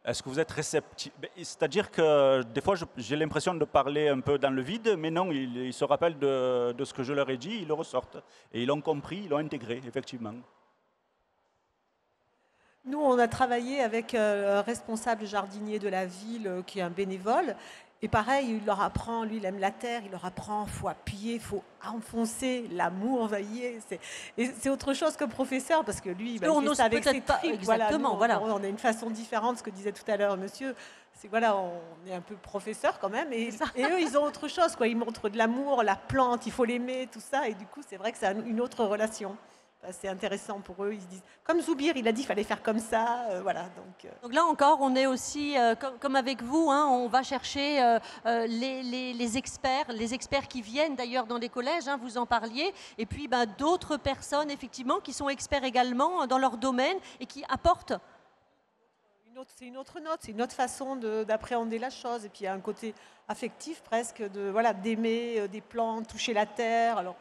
Est-ce que vous êtes réceptif? C'est-à-dire que des fois, j'ai l'impression de parler un peu dans le vide, mais non, ils se rappellent de ce que je leur ai dit, ils le ressortent. Et ils l'ont compris, ils l'ont intégré, effectivement. Nous, on a travaillé avec un responsable jardinier de la ville qui est un bénévole. Et pareil, il leur apprend, lui, il aime la terre, il leur apprend, il faut appuyer, il faut enfoncer, l'amour, c'est autre chose que professeur, parce que lui, il fait ça avec ses tripes. Exactement, voilà. On a une façon différente, ce que disait tout à l'heure monsieur. C'est voilà, on est un peu professeur quand même, et eux, ils ont autre chose, quoi. Ils montrent de l'amour, la plante, il faut l'aimer, tout ça, et du coup, c'est vrai que c'est une autre relation. C'est intéressant pour eux, ils se disent, comme Zoubir, il a dit qu'il fallait faire comme ça, voilà. Donc là encore, on est aussi, comme avec vous, hein, on va chercher les experts qui viennent d'ailleurs dans les collèges, hein, vous en parliez, et puis d'autres personnes effectivement qui sont experts également dans leur domaine et qui apportent. C'est une autre note, c'est une autre façon d'appréhender la chose, et puis il y a un côté affectif presque, d'aimer des plantes, toucher la terre. Alors,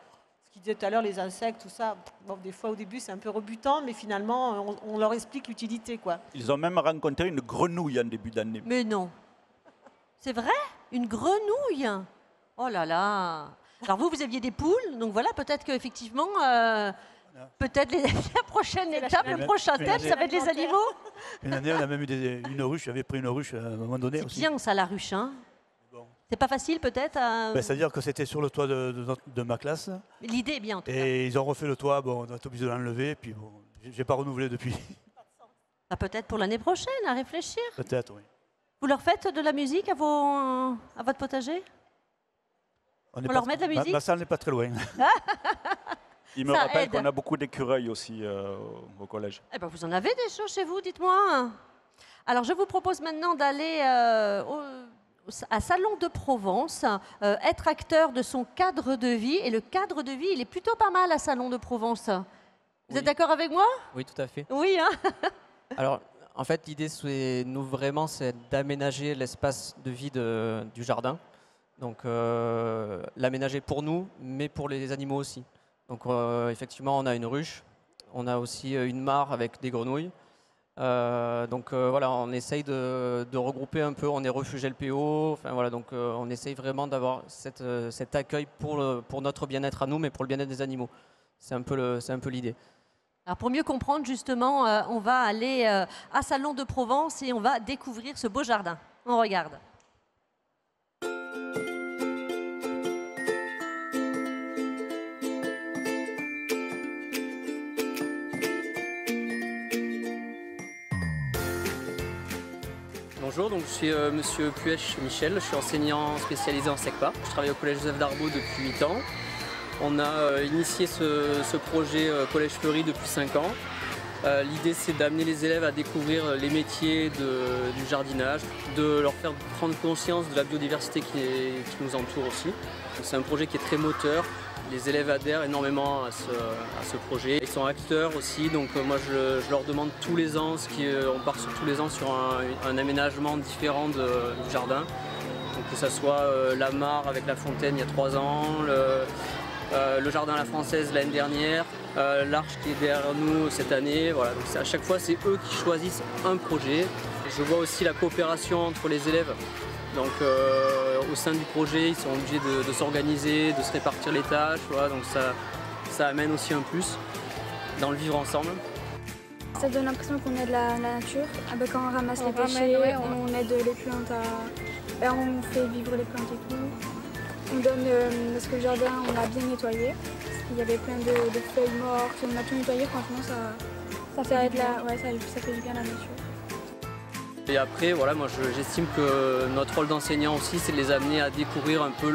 qui disait tout à l'heure, les insectes, tout ça, bon, des fois au début c'est un peu rebutant, mais finalement on leur explique l'utilité, quoi. Ils ont même rencontré une grenouille en début d'année. Mais non. C'est vrai? Une grenouille? Oh là là. Alors vous aviez des poules, donc voilà, peut-être qu'effectivement, peut-être la prochaine étape, le prochain thème, ça va être les animaux. Une année, on a même eu une ruche, j'avais pris une ruche à un moment donné aussi. C'est bien ça, la ruche, hein. C'est pas facile peut-être C'est-à-dire que c'était sur le toit de ma classe. L'idée est bien en tout cas. Et ils ont refait le toit, bon, on a été obligé de l'enlever, puis bon, j'ai pas renouvelé depuis. Peut-être pour l'année prochaine, à réfléchir. Peut-être, oui. Vous leur faites de la musique à votre potager? On leur met de la musique. Ma salle n'est pas très loin. Il me Ça rappelle aide. qu'on a beaucoup d'écureuils aussi au collège. Eh ben, vous en avez des choses chez vous, dites-moi. Alors, je vous propose maintenant d'aller à Salon de Provence, être acteur de son cadre de vie. Et le cadre de vie, il est plutôt pas mal à Salon de Provence. Vous êtes d'accord avec moi? Oui, tout à fait. Oui, hein. Alors, en fait, l'idée, c'est d'aménager l'espace de vie du jardin. Donc, l'aménager pour nous, mais pour les animaux aussi. Donc, effectivement, on a une ruche. On a aussi une mare avec des grenouilles. Voilà, on essaye de regrouper un peu. On est refuge LPO. Enfin, voilà, donc, on essaye vraiment d'avoir cet accueil pour notre bien-être à nous, mais pour le bien-être des animaux. C'est un peu l'idée. Alors pour mieux comprendre, justement, on va aller à Salon de Provence et on va découvrir ce beau jardin. On regarde. Bonjour, donc je suis monsieur Puech Michel, je suis enseignant spécialisé en SECPA. Je travaille au collège Joseph Darbo depuis 8 ans. On a initié ce projet Collège Fleury depuis 5 ans. L'idée, c'est d'amener les élèves à découvrir les métiers du jardinage, de leur faire prendre conscience de la biodiversité qui nous entoure aussi. C'est un projet qui est très moteur. Les élèves adhèrent énormément à ce projet. Ils sont acteurs aussi, donc moi je leur demande tous les ans, on part tous les ans sur un aménagement différent du jardin. Donc que ce soit la mare avec la fontaine il y a 3 ans, le jardin à la française l'année dernière, l'arche qui est derrière nous cette année. Voilà. Donc à chaque fois, c'est eux qui choisissent un projet. Je vois aussi la coopération entre les élèves. Donc au sein du projet, ils sont obligés de s'organiser, de se répartir les tâches. Voilà. Donc ça amène aussi un plus dans le vivre ensemble. Ça donne l'impression qu'on aide la nature. Quand on ramasse les déchets, on aide les plantes on fait vivre les plantes et tout. On donne, parce que le jardin, on l'a bien nettoyé. Parce qu'il y avait plein de feuilles mortes. On a tout nettoyé, franchement, ça fait du bien à la nature. Et après, voilà, moi j'estime que notre rôle d'enseignant aussi, c'est de les amener à découvrir un peu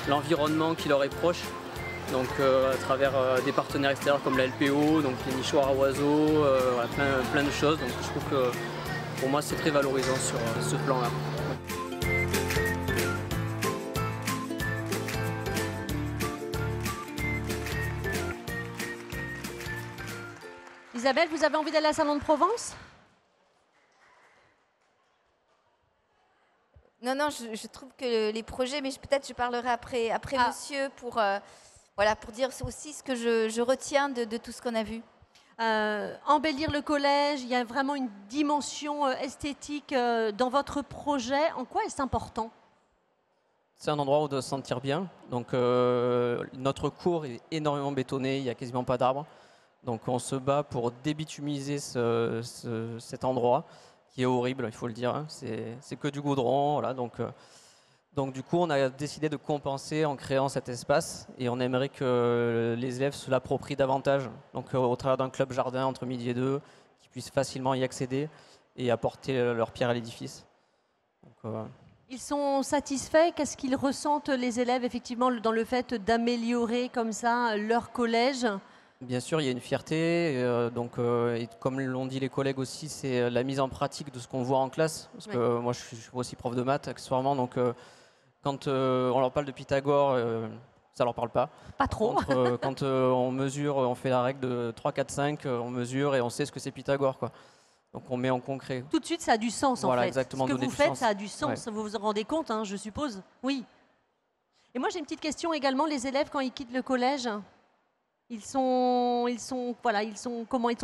l'environnement qui leur est proche. Donc à travers des partenaires extérieurs comme la LPO, donc les nichoirs à oiseaux, voilà, plein de choses. Donc je trouve que pour moi c'est très valorisant sur ce plan-là. Isabelle, vous avez envie d'aller à Salon de Provence? Non, je trouve que les projets, mais peut-être je parlerai après monsieur pour dire aussi ce que je retiens de tout ce qu'on a vu. Embellir le collège, il y a vraiment une dimension esthétique dans votre projet. En quoi est-ce important? C'est un endroit où on doit se sentir bien. Donc notre cours est énormément bétonné, il n'y a quasiment pas d'arbres. Donc on se bat pour débitumiser cet endroit qui est horrible, il faut le dire. Hein. C'est que du goudron. Voilà. Donc du coup, on a décidé de compenser en créant cet espace et on aimerait que les élèves se l'approprient davantage. Donc au travers d'un club jardin entre midi et 2, qu'ils puissent facilement y accéder et apporter leur pierre à l'édifice. Ils sont satisfaits? Qu'est-ce qu'ils ressentent les élèves effectivement dans le fait d'améliorer comme ça leur collège? Bien sûr, il y a une fierté, et comme l'ont dit les collègues aussi, c'est la mise en pratique de ce qu'on voit en classe. Parce que moi, je suis aussi prof de maths accessoirement, donc quand on leur parle de Pythagore, ça leur parle pas. Pas trop. Quand on mesure, on fait la règle de 3, 4, 5, on mesure et on sait ce que c'est Pythagore, quoi. Donc on met en concret. Tout de suite, ça a du sens en fait. Exactement, ce que vous faites, ça a du sens. Ouais. Vous vous en rendez compte, hein, je suppose? Oui. Et moi, j'ai une petite question également. Les élèves, quand ils quittent le collège, ils sont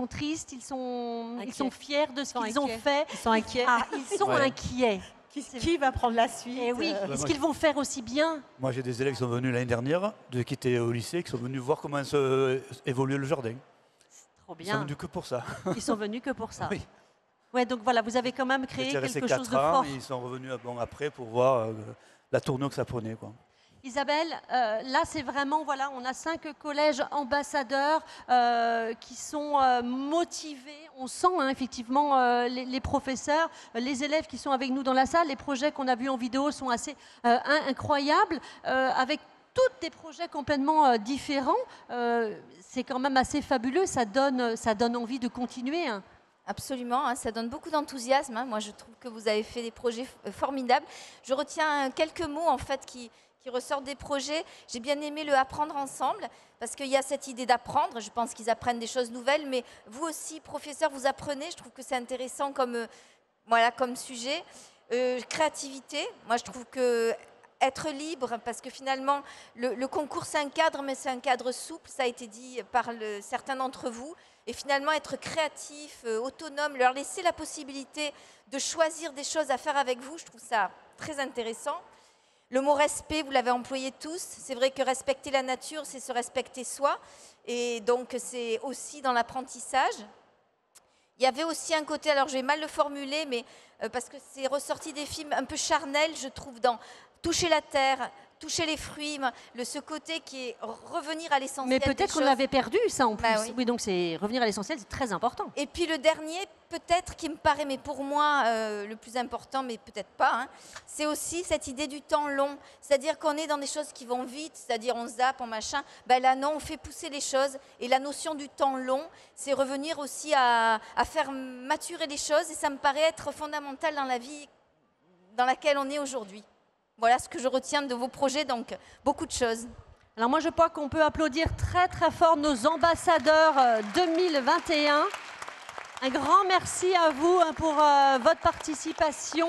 tristes, ils sont fiers de ce qu'ils ont fait. Ils sont inquiets. Ah, ils sont inquiets. Qui va prendre la suite? Eh oui. Est-ce qu'ils vont faire aussi bien? Moi, j'ai des élèves qui sont venus l'année dernière, qui étaient au lycée, qui sont venus voir comment évoluait le jardin. Trop bien. Ils sont venus que pour ça. Ils sont venus que pour ça. Oui. Ouais, donc voilà, vous avez quand même créé quelque chose de fort. Ils sont revenus après pour voir la tournure que ça prenait, quoi. Isabelle, là c'est vraiment, voilà, on a 5 collèges ambassadeurs qui sont motivés. On sent hein, effectivement les professeurs, les élèves qui sont avec nous dans la salle. Les projets qu'on a vus en vidéo sont assez incroyables, avec tous des projets complètement différents. C'est quand même assez fabuleux, ça donne envie de continuer. Hein. Absolument, hein, ça donne beaucoup d'enthousiasme. Hein. Moi, je trouve que vous avez fait des projets formidables. Je retiens quelques mots en fait qui ressortent des projets. J'ai bien aimé le apprendre ensemble parce qu'il y a cette idée d'apprendre. Je pense qu'ils apprennent des choses nouvelles, mais vous aussi, professeurs, vous apprenez. Je trouve que c'est intéressant comme sujet. Créativité, moi je trouve que être libre, parce que finalement, le concours c'est un cadre, mais c'est un cadre souple, ça a été dit par certains d'entre vous. Et finalement, être créatif, autonome, leur laisser la possibilité de choisir des choses à faire avec vous, je trouve ça très intéressant. Le mot respect, vous l'avez employé tous. C'est vrai que respecter la nature, c'est se respecter soi. Et donc, c'est aussi dans l'apprentissage. Il y avait aussi un côté, alors je vais mal le formuler, mais parce que c'est ressorti des films un peu charnels, je trouve, dans toucher la terre, toucher les fruits, ce côté qui est revenir à l'essentiel. Mais peut-être qu'on l'avait perdu, ça en plus. Bah oui. Oui, donc c'est revenir à l'essentiel, c'est très important. Et puis le dernier, peut-être qui me paraît, mais pour moi, le plus important, mais peut-être pas, hein, c'est aussi cette idée du temps long. C'est-à-dire qu'on est dans des choses qui vont vite, c'est-à-dire on zappe, on machin. Ben là, non, on fait pousser les choses. Et la notion du temps long, c'est revenir aussi à faire maturer les choses. Et ça me paraît être fondamental dans la vie dans laquelle on est aujourd'hui. Voilà ce que je retiens de vos projets, donc beaucoup de choses. Alors moi je crois qu'on peut applaudir très très fort nos ambassadeurs 2021. Un grand merci à vous pour votre participation.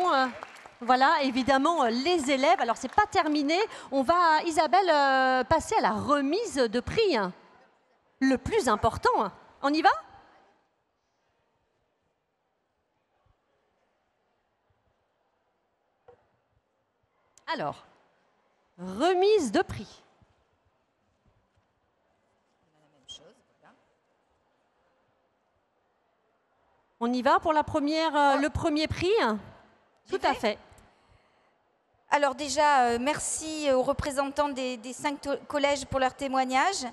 Voilà, évidemment les élèves. Alors c'est pas terminé, on va Isabelle passer à la remise de prix. Le plus important. On y va ? Alors, remise de prix. On y va pour la première, le premier prix? Tout à fait. Alors déjà, merci aux représentants des 5 collèges pour leur témoignage.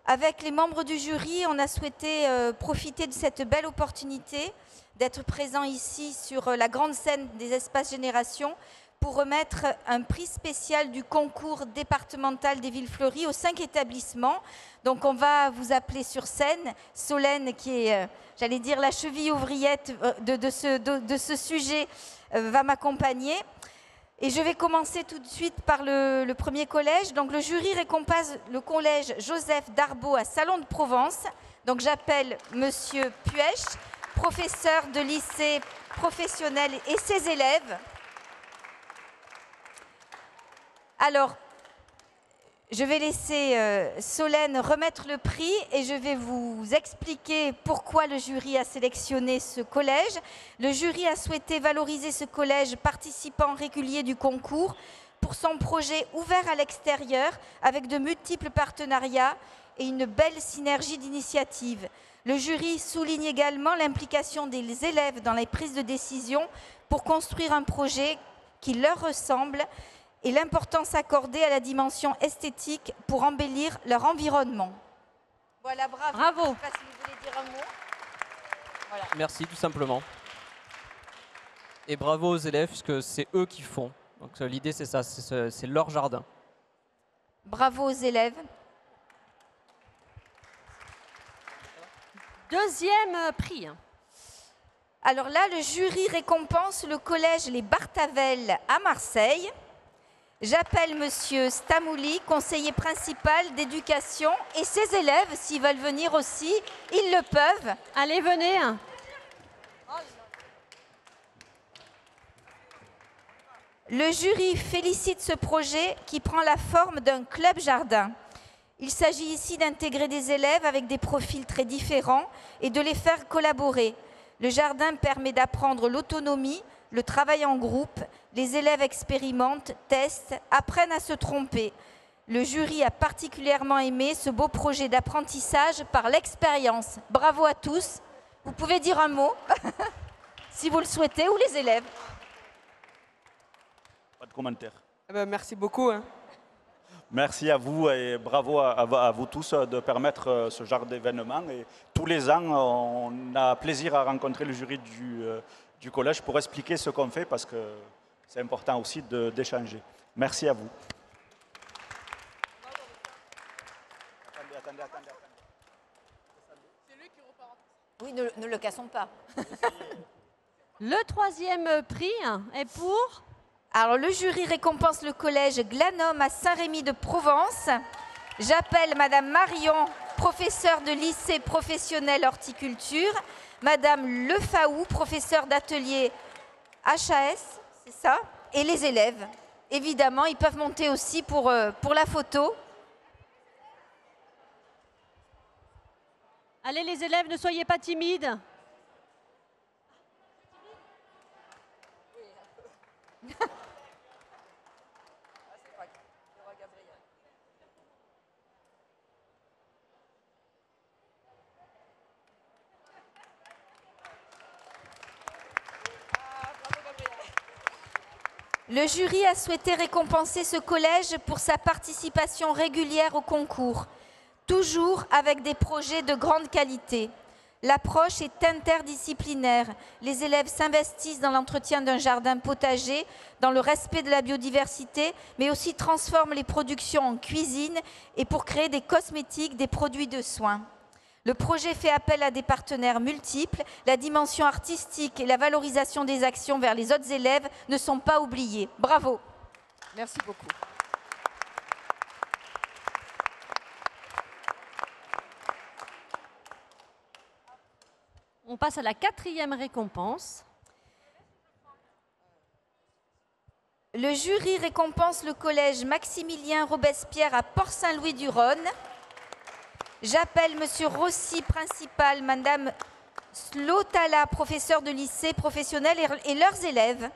Avec les membres du jury, on a souhaité profiter de cette belle opportunité d'être présent ici sur la grande scène des espaces Génération pour remettre un prix spécial du concours départemental des villes fleuries aux 5 établissements. Donc on va vous appeler sur scène. Solène, qui est, j'allais dire, la cheville ouvriette de ce sujet, va m'accompagner. Et je vais commencer tout de suite par le premier collège. Donc le jury récompense le collège Joseph Darbo à Salon de Provence. Donc j'appelle Monsieur Puech, professeur de lycée professionnel, et ses élèves. Alors, je vais laisser Solène remettre le prix et je vais vous expliquer pourquoi le jury a sélectionné ce collège. Le jury a souhaité valoriser ce collège participant régulier du concours pour son projet ouvert à l'extérieur avec de multiples partenariats et une belle synergie d'initiatives. Le jury souligne également l'implication des élèves dans les prises de décision pour construire un projet qui leur ressemble et l'importance accordée à la dimension esthétique pour embellir leur environnement. Voilà, bravo. Bravo. Je ne sais pas si vous voulez dire un mot. Voilà. Merci, tout simplement. Et bravo aux élèves, puisque c'est eux qui font. Donc l'idée, c'est ça, c'est leur jardin. Bravo aux élèves. Deuxième prix. Alors là, le jury récompense le collège Les Bartavelles à Marseille. J'appelle Monsieur Stamouli, conseiller principal d'éducation, et ses élèves, s'ils veulent venir aussi, ils le peuvent. Allez, venez. Le jury félicite ce projet qui prend la forme d'un club jardin. Il s'agit ici d'intégrer des élèves avec des profils très différents et de les faire collaborer. Le jardin permet d'apprendre l'autonomie, le travail en groupe, les élèves expérimentent, testent, apprennent à se tromper. Le jury a particulièrement aimé ce beau projet d'apprentissage par l'expérience. Bravo à tous. Vous pouvez dire un mot, si vous le souhaitez, ou les élèves. Pas de commentaire. Eh ben, merci beaucoup. Hein. Merci à vous et bravo à vous tous de permettre ce genre d'événement. Et tous les ans, on a plaisir à rencontrer le jury du collège pour expliquer ce qu'on fait parce que c'est important aussi d'échanger. Merci à vous. Oui, ne le cassons pas. Le troisième prix est pour... Alors, le jury récompense le collège Glanum à Saint-Rémy de Provence. J'appelle Madame Marion, professeure de lycée professionnel horticulture, Madame Lefaou, professeure d'atelier HAS, c'est ça, et les élèves. Évidemment, ils peuvent monter aussi pour la photo. Allez les élèves, ne soyez pas timides. Le jury a souhaité récompenser ce collège pour sa participation régulière au concours, toujours avec des projets de grande qualité. L'approche est interdisciplinaire. Les élèves s'investissent dans l'entretien d'un jardin potager, dans le respect de la biodiversité, mais aussi transforment les productions en cuisine et pour créer des cosmétiques, des produits de soins. Le projet fait appel à des partenaires multiples. La dimension artistique et la valorisation des actions vers les autres élèves ne sont pas oubliées. Bravo. Merci beaucoup. On passe à la quatrième récompense. Le jury récompense le collège Maximilien Robespierre à Port-Saint-Louis-du-Rhône. J'appelle Monsieur Rossi, principal, Madame Slotala, professeur de lycée professionnel et leurs élèves.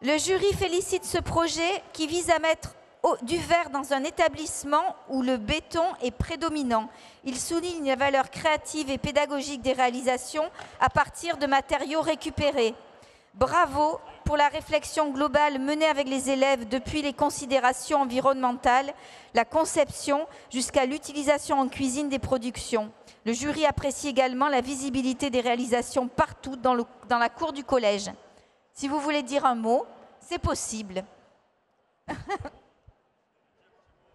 Le jury félicite ce projet qui vise à mettre du verre dans un établissement où le béton est prédominant. Il souligne la valeur créative et pédagogique des réalisations à partir de matériaux récupérés. Bravo pour la réflexion globale menée avec les élèves depuis les considérations environnementales, la conception jusqu'à l'utilisation en cuisine des productions. Le jury apprécie également la visibilité des réalisations partout dans la cour du collège. Si vous voulez dire un mot, c'est possible.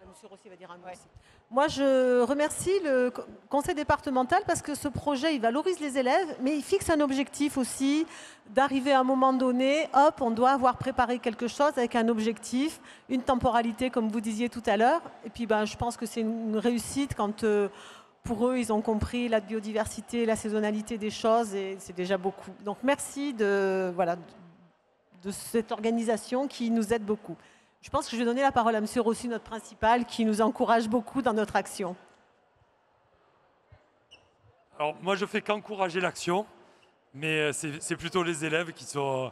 Monsieur Rossi va dire un mot aussi. Moi, je remercie le conseil départemental parce que ce projet, il valorise les élèves, mais il fixe un objectif aussi d'arriver à un moment donné, hop, on doit avoir préparé quelque chose avec un objectif, une temporalité, comme vous disiez tout à l'heure. Et puis, je pense que c'est une réussite quand, pour eux, ils ont compris la biodiversité, la saisonnalité des choses, et c'est déjà beaucoup. Donc, merci de cette organisation qui nous aide beaucoup. Je pense que je vais donner la parole à M. Rossi, notre principal, qui nous encourage beaucoup dans notre action. Alors, moi, je ne fais qu'encourager l'action, mais c'est plutôt les élèves qui sont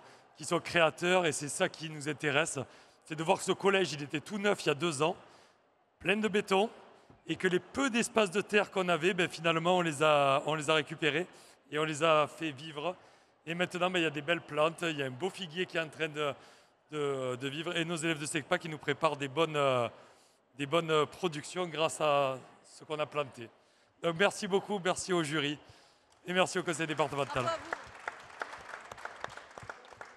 créateurs et c'est ça qui nous intéresse. C'est de voir que ce collège, il était tout neuf il y a 2 ans, plein de béton, et que les peu d'espace de terre qu'on avait, finalement, on les a récupérés et on les a fait vivre. Et maintenant, il y a des belles plantes, il y a un beau figuier qui est en train de vivre et nos élèves de SECPA qui nous préparent des bonnes productions grâce à ce qu'on a planté. Donc merci beaucoup, merci au jury et merci au conseil départemental.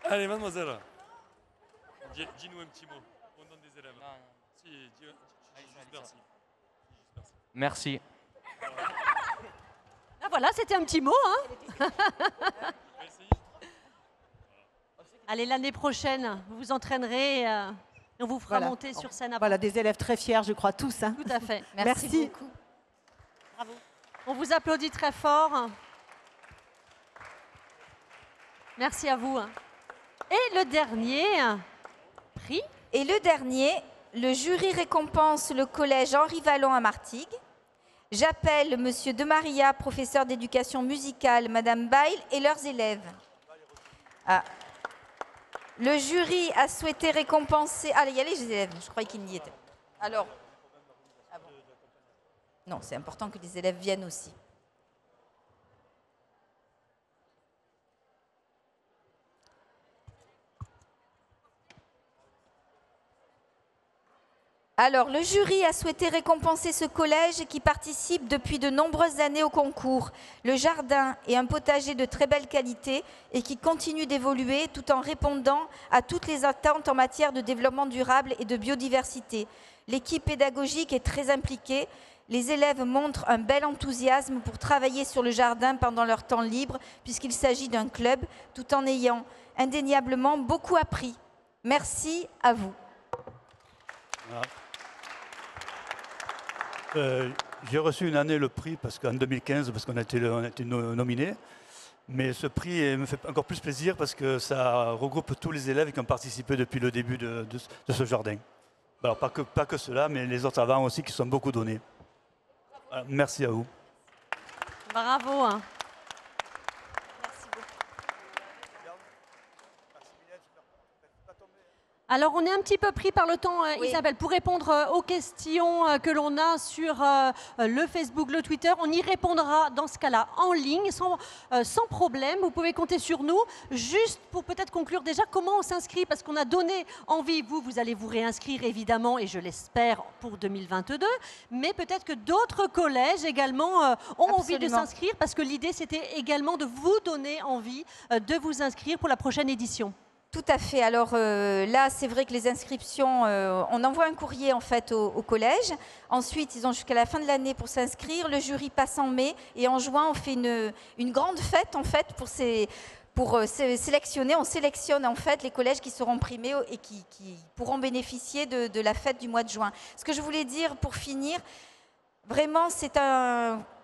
Allez, mademoiselle, dis-nous un petit mot au nom des élèves. Si, dis juste merci. Merci. Ah voilà, c'était un petit mot. Hein. Allez, l'année prochaine, vous vous entraînerez et on vous fera monter sur scène après. Voilà, des élèves très fiers, je crois, tous. Hein. Tout à fait. Merci beaucoup. Bravo. On vous applaudit très fort. Merci à vous. Et le dernier prix. Et le dernier, le jury récompense le collège Henri Vallon à Martigues. J'appelle Monsieur De Maria, professeur d'éducation musicale, Madame Bail et leurs élèves. Le jury a souhaité récompenser... Allez, il y a les élèves, je croyais qu'ils n'y étaient. Alors, non, c'est important que les élèves viennent aussi. Alors, le jury a souhaité récompenser ce collège qui participe depuis de nombreuses années au concours. Le jardin est un potager de très belle qualité et qui continue d'évoluer tout en répondant à toutes les attentes en matière de développement durable et de biodiversité. L'équipe pédagogique est très impliquée. Les élèves montrent un bel enthousiasme pour travailler sur le jardin pendant leur temps libre, puisqu'il s'agit d'un club, tout en ayant indéniablement beaucoup appris. Merci à vous. Voilà. J'ai reçu une année le prix qu'en 2015, parce qu'on a été nominés. Mais ce prix me fait encore plus plaisir parce que ça regroupe tous les élèves qui ont participé depuis le début de ce jardin. Alors pas que ceux-là, mais les autres avant aussi qui sont beaucoup donnés. Voilà, merci à vous. Bravo. Hein. Alors, on est un petit peu pris par le temps, oui. Isabelle, pour répondre aux questions que l'on a sur le Facebook, le Twitter. On y répondra dans ce cas-là en ligne, sans problème. Vous pouvez compter sur nous. Juste pour peut-être conclure déjà, comment on s'inscrit? Parce qu'on a donné envie, vous allez vous réinscrire évidemment, et je l'espère pour 2022. Mais peut-être que d'autres collèges également ont envie de s'inscrire, parce que l'idée, c'était également de vous donner envie de vous inscrire pour la prochaine édition. Tout à fait. Alors là, c'est vrai que les inscriptions, on envoie un courrier en fait au collège. Ensuite, ils ont jusqu'à la fin de l'année pour s'inscrire. Le jury passe en mai et en juin, on fait une grande fête en fait pour sélectionner. On sélectionne en fait les collèges qui seront primés et qui pourront bénéficier de la fête du mois de juin. Ce que je voulais dire pour finir, vraiment,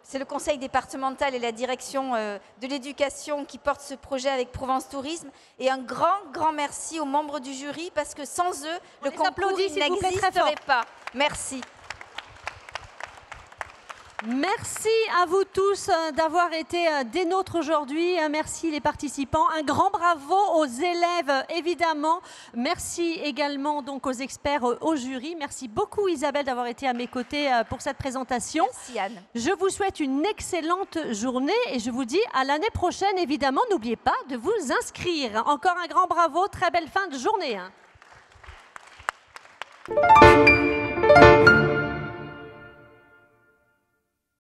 c'est le conseil départemental et la direction de l'éducation qui portent ce projet avec Provence Tourisme. Et un grand merci aux membres du jury parce que sans eux, le concours n'existerait pas. Merci. Merci à vous tous d'avoir été des nôtres aujourd'hui. Merci les participants. Un grand bravo aux élèves, évidemment. Merci également donc aux experts, au jury. Merci beaucoup Isabelle d'avoir été à mes côtés pour cette présentation. Merci Anne. Je vous souhaite une excellente journée et je vous dis à l'année prochaine, évidemment. N'oubliez pas de vous inscrire. Encore un grand bravo. Très belle fin de journée.